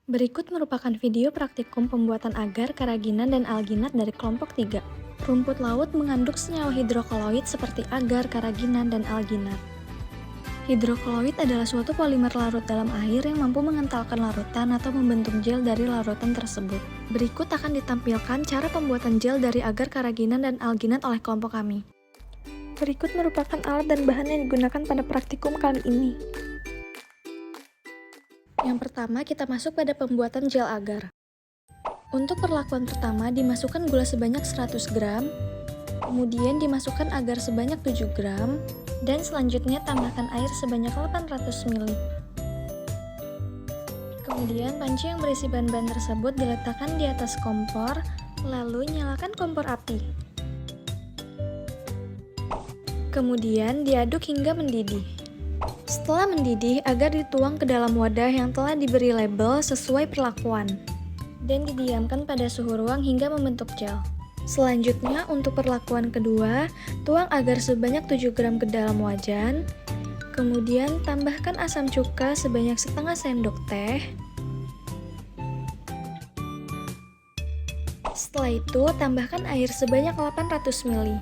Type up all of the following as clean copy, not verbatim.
Berikut merupakan video praktikum pembuatan agar, karaginan, dan alginat dari kelompok 3. Rumput laut mengandung senyawa hidrokoloid seperti agar, karaginan, dan alginat. Hidrokoloid adalah suatu polimer larut dalam air yang mampu mengentalkan larutan atau membentuk gel dari larutan tersebut. Berikut akan ditampilkan cara pembuatan gel dari agar, karaginan, dan alginat oleh kelompok kami. Berikut merupakan alat dan bahan yang digunakan pada praktikum kali ini. Yang pertama, kita masuk pada pembuatan gel agar. Untuk perlakuan pertama, dimasukkan gula sebanyak 100 gram, kemudian dimasukkan agar sebanyak 7 gram, dan selanjutnya tambahkan air sebanyak 800 ml. Kemudian panci yang berisi bahan-bahan tersebut diletakkan di atas kompor, lalu nyalakan kompor api. Kemudian diaduk hingga mendidih. Setelah mendidih, agar dituang ke dalam wadah yang telah diberi label sesuai perlakuan dan didiamkan pada suhu ruang hingga membentuk gel. Selanjutnya, untuk perlakuan kedua, tuang agar sebanyak 7 gram ke dalam wajan, kemudian tambahkan asam cuka sebanyak setengah sendok teh. Setelah itu, tambahkan air sebanyak 800 ml.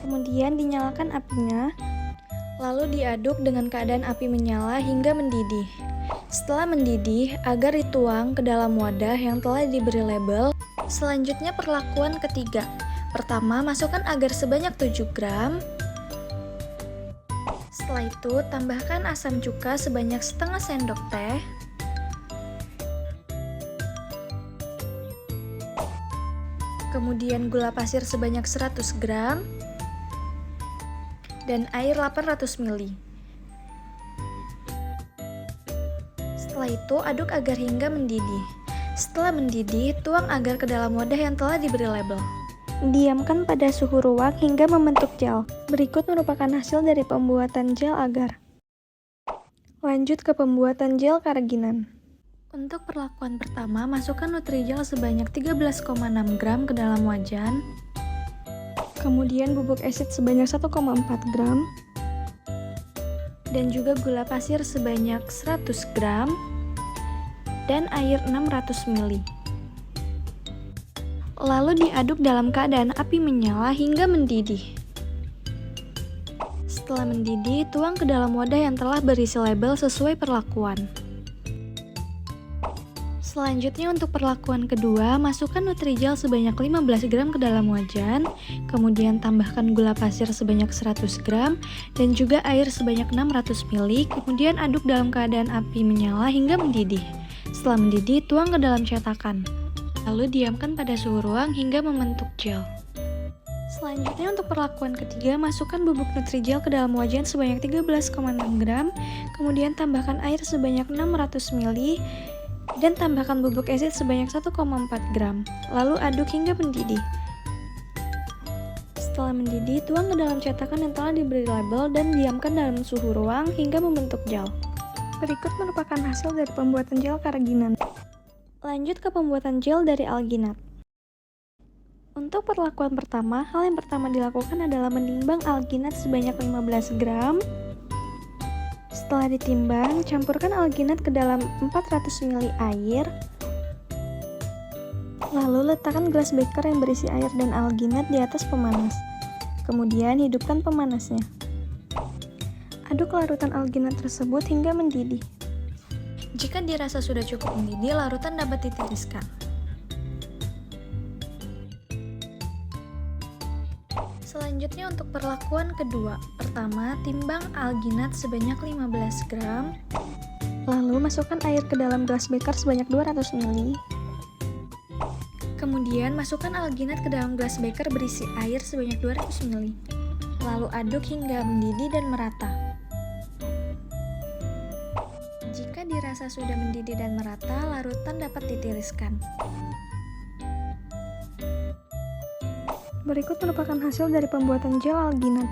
Kemudian dinyalakan apinya. Lalu diaduk dengan keadaan api menyala hingga mendidih. Setelah mendidih, agar dituang ke dalam wadah yang telah diberi label. Selanjutnya perlakuan ketiga. Pertama, masukkan agar sebanyak 7 gram. Setelah itu, tambahkan asam cuka sebanyak setengah sendok teh. Kemudian gula pasir sebanyak 100 gram. Dan air 800 ml. Setelah itu, aduk agar hingga mendidih. Setelah mendidih, tuang agar ke dalam wadah yang telah diberi label. Diamkan pada suhu ruang hingga membentuk gel. Berikut merupakan hasil dari pembuatan gel agar. Lanjut ke pembuatan gel karaginan. Untuk perlakuan pertama, masukkan Nutrijel sebanyak 13,6 gram ke dalam wajan. Kemudian bubuk asid sebanyak 1,4 gram dan juga gula pasir sebanyak 100 gram dan air 600 ml. Lalu diaduk dalam keadaan api menyala hingga mendidih. Setelah mendidih, tuang ke dalam wadah yang telah berisi label sesuai perlakuan. Selanjutnya untuk perlakuan kedua, masukkan Nutrijel sebanyak 15 gram ke dalam wajan, kemudian tambahkan gula pasir sebanyak 100 gram dan juga air sebanyak 600 ml, kemudian aduk dalam keadaan api menyala hingga mendidih. Setelah mendidih, tuang ke dalam cetakan. Lalu diamkan pada suhu ruang hingga membentuk gel. Selanjutnya untuk perlakuan ketiga, masukkan bubuk Nutrijel ke dalam wajan sebanyak 13,6 gram, kemudian tambahkan air sebanyak 600 ml, dan tambahkan bubuk asid sebanyak 1,4 gram, lalu aduk hingga mendidih. Setelah mendidih, tuang ke dalam cetakan yang telah diberi label dan diamkan dalam suhu ruang hingga membentuk gel. Berikut merupakan hasil dari pembuatan gel karaginan. Lanjut ke pembuatan gel dari alginat. Untuk perlakuan pertama, hal yang pertama dilakukan adalah menimbang alginat sebanyak 15 gram. Setelah ditimbang, campurkan alginat ke dalam 400 ml air. Lalu letakkan gelas beker yang berisi air dan alginat di atas pemanas. Kemudian hidupkan pemanasnya. Aduk larutan alginat tersebut hingga mendidih. Jika dirasa sudah cukup mendidih, larutan dapat ditiriskan. Selanjutnya untuk perlakuan kedua. Pertama, timbang alginat sebanyak 15 gram. Lalu masukkan air ke dalam gelas beker sebanyak 200 ml. Kemudian masukkan alginat ke dalam gelas beker berisi air sebanyak 200 ml. Lalu aduk hingga mendidih dan merata. Jika dirasa sudah mendidih dan merata, larutan dapat ditiriskan. Berikut merupakan hasil dari pembuatan gel alginat.